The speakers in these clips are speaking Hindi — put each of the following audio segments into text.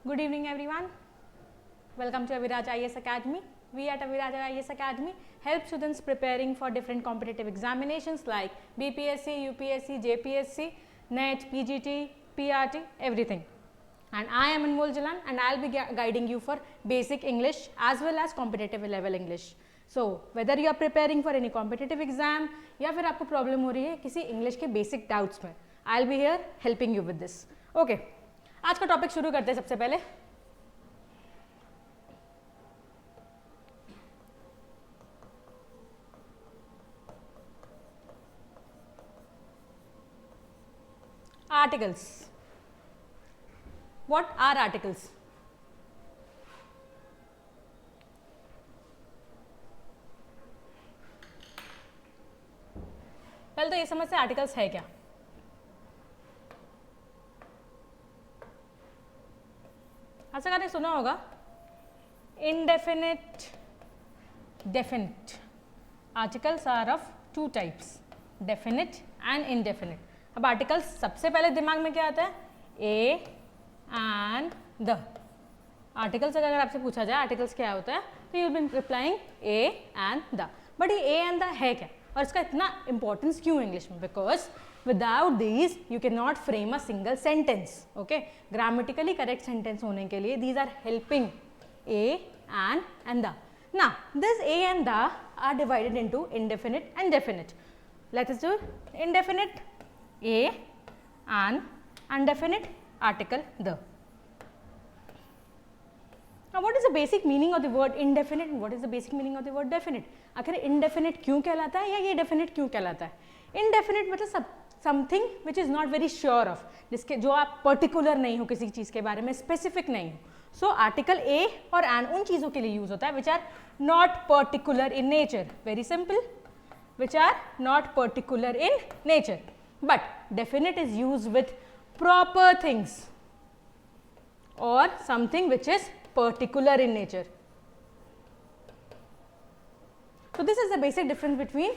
Good evening everyone. Welcome to Aviraj IAS Academy. We at Aviraj IAS Academy help students preparing for different competitive examinations like BPSC, UPSC, JPSC, NET, PGT, PRT, everything. And I am Anmol Jalan and I will be guiding you for basic English as well as competitive level English. So whether you are preparing for any competitive exam या फिर आपको problem हो रही है किसी English के basic doubts में, I will be here helping you with this. Okay. आज का टॉपिक शुरू करते हैं सबसे पहले. Articles. What are articles? पहले तो ये समझ से आर्टिकल्स है क्या. ऐसा आपने सुना होगा indefinite, definite. Articles are of two types, definite and indefinite. अब आर्टिकल्स सबसे पहले दिमाग में क्या आता है? A and the. आर्टिकल्स अगर आपसे पूछा जाए आर्टिकल्स क्या होता है तो you will be replying A and the. But ये ए एंड द है क्या और इसका इतना इंपॉर्टेंस क्यों इंग्लिश में? Because without these you cannot frame a single sentence. Okay, grammatically correct sentence होने के लिए these are helping a and the. Now this a and the are divided into indefinite and definite. Let us do indefinite a and undefinite article the. Now what is the basic meaning of the word indefinite and what is the basic meaning of the word definite? आखिर indefinite क्यों कहलाता है या ये definite क्यों कहलाता है? Indefinite मतलब something which is not very sure of, जिसके जो आप पर्टिकुलर नहीं हो किसी चीज़ के बारे में, स्पेसिफिक नहीं हो. सो आर्टिकल ए और एन उन चीज़ों के लिए यूज होता है which are not particular in nature. Very simple, which are not particular in nature. But definite is use with proper things और something which is particular in nature. So this is the basic difference between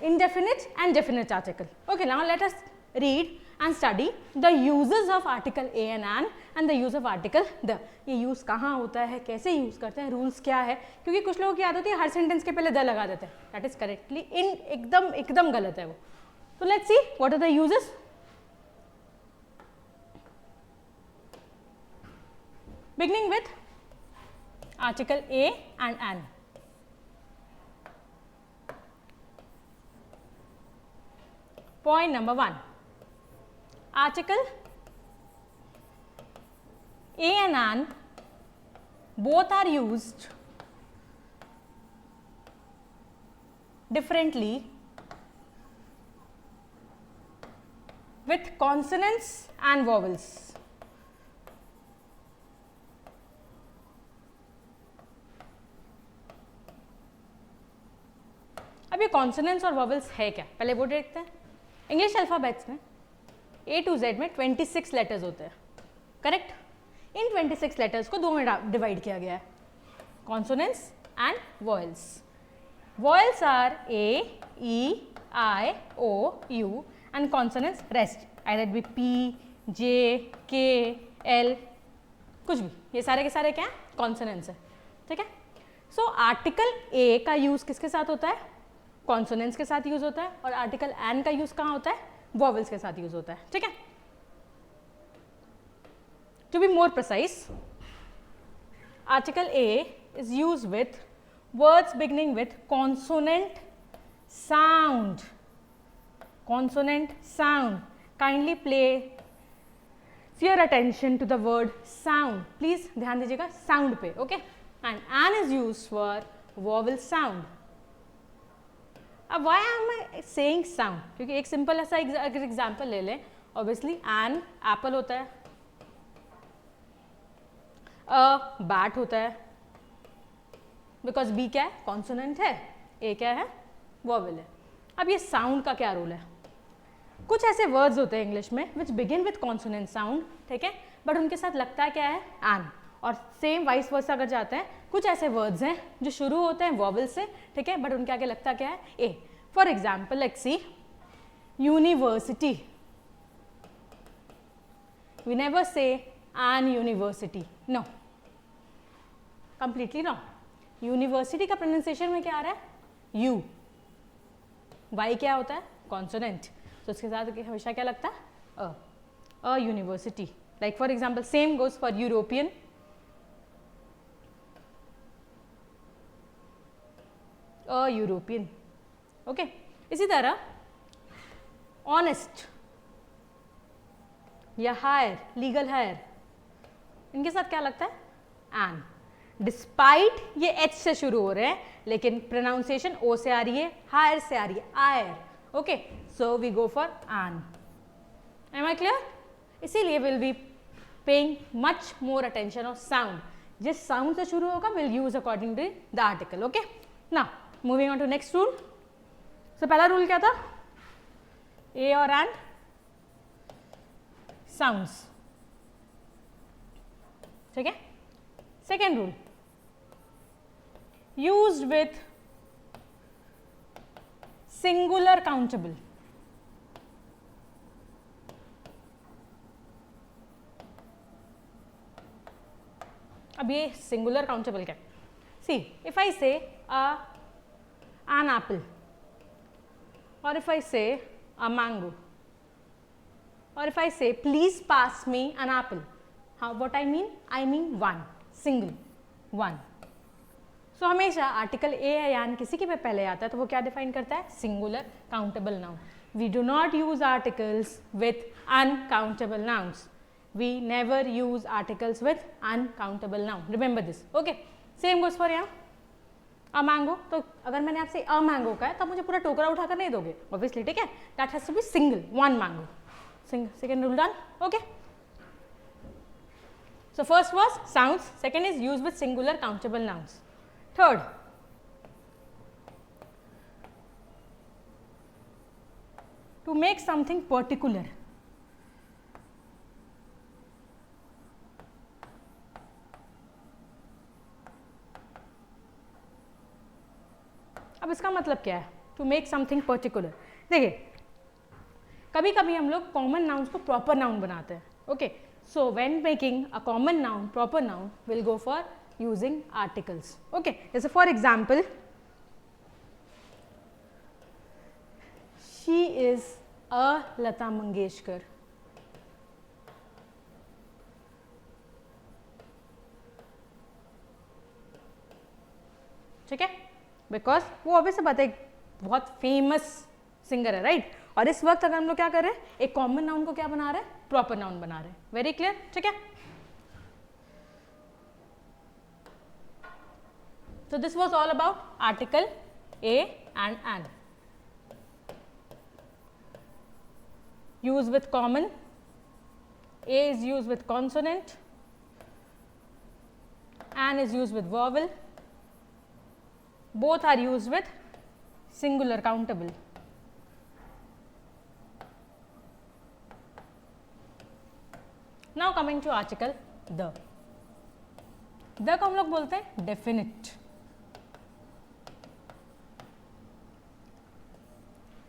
indefinite and definite article. Okay, now let us read and study the uses of article a and the use of article the. ये use कहाँ होता है, कैसे use करते हैं, rules क्या है? क्योंकि कुछ लोगों की आदत होती है हर sentence के पहले the लगा देते हैं. That is correctly एकदम गलत है वो. So let's see what are the uses. Beginning with article a and an. Point number 1, article a and an both are used differently with consonants and vowels. अब ये कॉन्सोनेंट्स और वॉवल्स है क्या, पहले वो देखते हैं. इंग्लिश अल्फ़ाबेट्स में A to Z में 26 लेटर्स होते हैं, करेक्ट. इन 26 लेटर्स को दो में डिवाइड किया गया है, consonants and vowels. Vowels are A, E, I, O, U and consonants rest either be P, J, K, L, कुछ भी. ये सारे के सारे क्या हैं? कॉन्सोनेंट्स है, ठीक है. सो आर्टिकल A का यूज़ किसके साथ होता है? कॉन्सोनेंट्स के साथ यूज होता है. और आर्टिकल एन का यूज कहाँ होता है? वॉवल्स के साथ यूज होता है, ठीक है. To be more precise, article a is use with words beginning with consonant sound. Consonant sound. Kindly play your attention to the word sound. Please ध्यान दीजिएगा साउंड पे, okay. And an is use for vowel sound. अब why am I saying sound? क्योंकि एक सिंपल ऐसा अगर एग्जाम्पल ले लें, ऑब्वियसली एन एप्पल होता है, अ बैट होता है, बिकॉज बी क्या है? कॉन्सोनेंट है, ए क्या है? वॉवल है. अब ये साउंड का क्या रोल है? कुछ ऐसे वर्ड्स होते हैं इंग्लिश में which begin with consonant sound, ठीक है, बट उनके साथ लगता है क्या है? एन. और सेम वाइस वर्सा अगर जाते हैं, कुछ ऐसे वर्ड्स हैं जो शुरू होते हैं वॉवल से, ठीक है, बट उनके आगे लगता क्या है? A. For example let's see university. We never say an university. No, completely wrong. University का प्रोनाउंसिएशन में क्या आ रहा है? यू. वाई क्या होता है? कॉन्सोनेंट. तो उसके साथ हमेशा क्या लगता है? A university. Like for example same goes for European. A European. Okay. इसी तरह ऑनेस्ट या हायर, लीगल हायर, इनके साथ क्या लगता है? एन. डिस्पाइट ये एच से शुरू हो रहे हैं, लेकिन प्रोनाउंसिएशन ओ से आ रही है, हायर से आ रही है, आयर. Okay, so we go for an. Am I clear? इसीलिए will be paying much more attention of sound. जिस साउंड से शुरू होगा will use according to the article. Okay, now moving on to next rule. सो पहला रूल क्या था? ए और एन साउंड्स. ठीक है. Second rule, used with singular countable. अब ये singular countable क्या है? See, if I say an apple, or if I say a mango, or if I say please pass me an apple, what I mean? I mean one, single, one. सो हमेशा आर्टिकल ए या एन किसी के पे पहले आता है तो वो क्या डिफाइन करता है? Singular countable noun. We do not use articles with uncountable nouns. We never use articles with uncountable noun. Remember this. Okay, same goes for यहाँ अ मैंगो. तो अगर मैंने आपसे अ मैंगो का है तब मुझे पूरा टोकरा उठाकर नहीं दोगे ऑब्वियसली. ठीक है, that has to be single, one mango. Second rule done. Okay, so first was sounds, second is use with singular countable nouns. Third, to make something particular. अब इसका मतलब क्या है? To make something particular. देखिए, कभी कभी हम लोग कॉमन नाउन्स को प्रॉपर नाउन बनाते हैं. Okay, so when making a common noun proper noun will go for using articles. Okay, so for example, she is a Lata Mangeshkar. ठीक है, बिकॉज वो ऑब्वियसली बात है, बहुत फेमस सिंगर है, राइट? और इस वक्त अगर हम लोग क्या कर रहे हैं, एक कॉमन नाउन को क्या बना रहे हैं? प्रॉपर नाउन बना रहे हैं. Very clear. ठीक है, so this was all about article a and an. Used with common, a is used with consonant, an is used with vowel, both are used with singular countable. Now coming to article the. The को हम लोग बोलते हैं definite.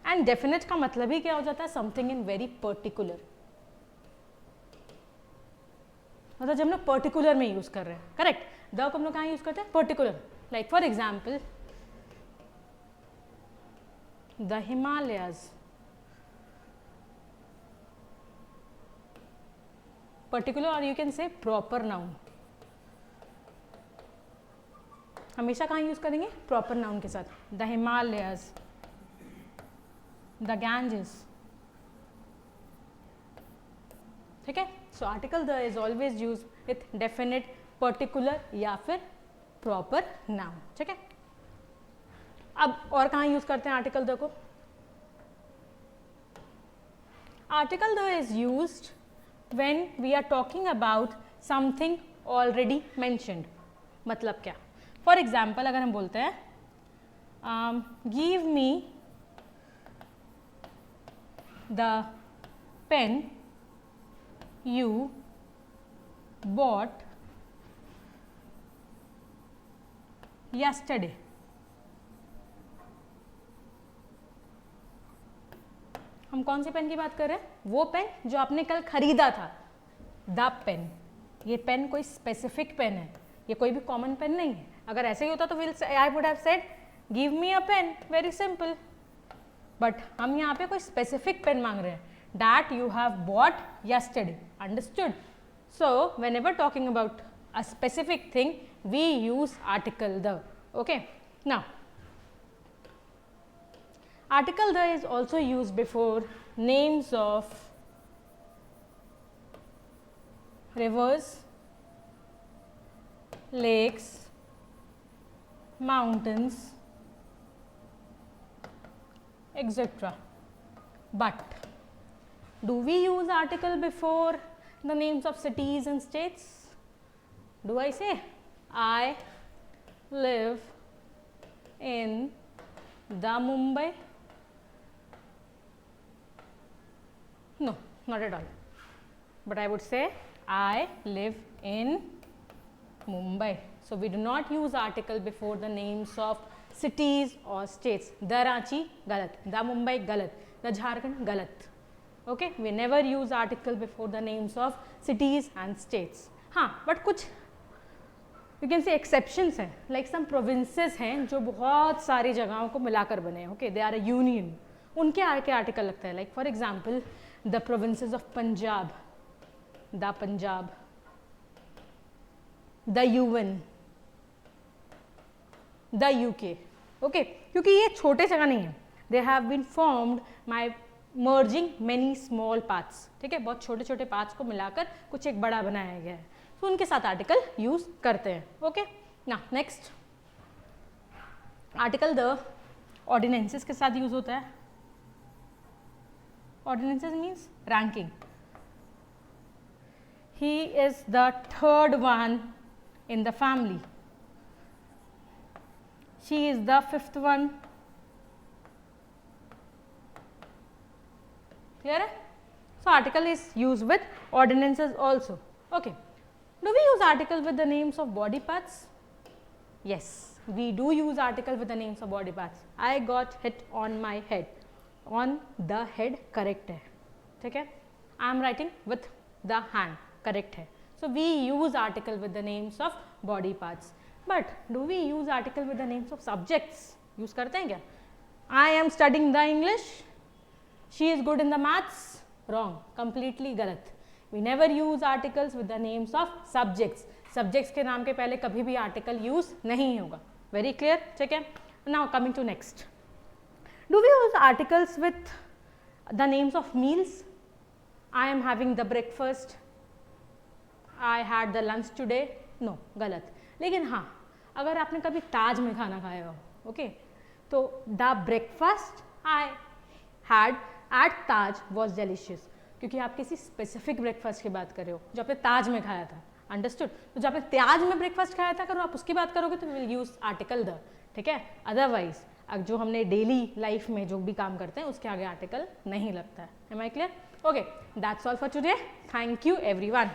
एंड डेफिनेट का मतलब ही क्या हो जाता है? Something in very particular. मतलब जब हम लोग पर्टिकुलर में यूज कर रहे हैं, करेक्ट. द को हम लोग कहाँ यूज करते हैं? Particular. Like for example the Himalayas. Particular और you can say proper noun. हमेशा कहाँ यूज करेंगे? प्रॉपर नाउन के साथ. The Himalayas, the Ganges. ठीक है, सो article the is always use with definite, particular या फिर प्रॉपर नाउन. ठीक है, अब और कहाँ यूज करते हैं आर्टिकल द को? Article the is used when we are talking about something already mentioned. मतलब क्या? फॉर एग्जाम्पल अगर हम बोलते हैं give me the pen you bought yesterday. हम कौन सी पेन की बात कर रहे हैं? वो पेन जो आपने कल खरीदा था, द पेन. ये पेन कोई स्पेसिफिक पेन है, ये कोई भी कॉमन पेन नहीं है. अगर ऐसे ही होता तो I would have said give me a pen, very simple. But हम यहाँ पे कोई स्पेसिफिक पेन मांग रहे हैं, that you have bought yesterday. Understood? So whenever talking about a specific thing we use article the. Okay, now article the is also used before names of rivers, lakes, mountains, etc. But do we use article before the names of cities and states? Do I say I live in the Mumbai? No, not at all. But I would say I live in Mumbai. So we do not use article before the names of cities or states. The Ranchi, galat. The Mumbai, galat. The Jharkhand, galat. Okay, we never use article before the names of cities and states. हाँ, but कुछ you can say exceptions हैं, like some provinces हैं जो बहुत सारी जगहों को मिलाकर बने हैं. Okay, they are a union. उनके आके आर्टिकल लगता है. Like for example, the provinces of Punjab, the Punjab, the UN, the UK. Okay, क्योंकि ये छोटे जगह नहीं है. They have been formed by merging many small parts. ठीक है, बहुत छोटे छोटे पार्ट्स को मिलाकर कुछ एक बड़ा बनाया गया है. तो उनके साथ आर्टिकल यूज करते हैं. ओके, ना नेक्स्ट आर्टिकल द ऑर्डिनेंसेस के साथ यूज होता है. Ordinances means ranking. He is the third one in the family. She is the fifth one. Clear? So article is used with ordinances also. Okay. Do we use article with the names of body parts? Yes, we do use article with the names of body parts. I got hit on my head. On the head correct है. ठीक है, I am writing with the hand correct है. So we use article with the names of body parts. But do we use article with the names of subjects? Use करते हैं क्या? I am studying the English, she is good in the maths. Wrong, completely गलत. We never use articles with the names of subjects. Subjects के नाम के पहले कभी भी आर्टिकल यूज नहीं होगा. Very clear? ठीक है. Now coming to next. Do we use articles with the names of meals? I am having the breakfast. I had the lunch today. No, गलत. लेकिन हाँ, अगर आपने कभी ताज में खाना खाया हो, okay, तो the breakfast I had at Taj was delicious. क्योंकि आप किसी स्पेसिफिक ब्रेकफास्ट की बात कर रहे हो जो आपने ताज में खाया था. अंडरस्टूड? तो जब आपने ताज में ब्रेकफास्ट खाया था, अगर आप उसकी बात करोगे तो विल यूज आर्टिकल द. ठीक है, अदरवाइज जो हमने डेली लाइफ में जो भी काम करते हैं उसके आगे आर्टिकल नहीं लगता है. Am I clear? Okay, that's all for today. Thank you everyone.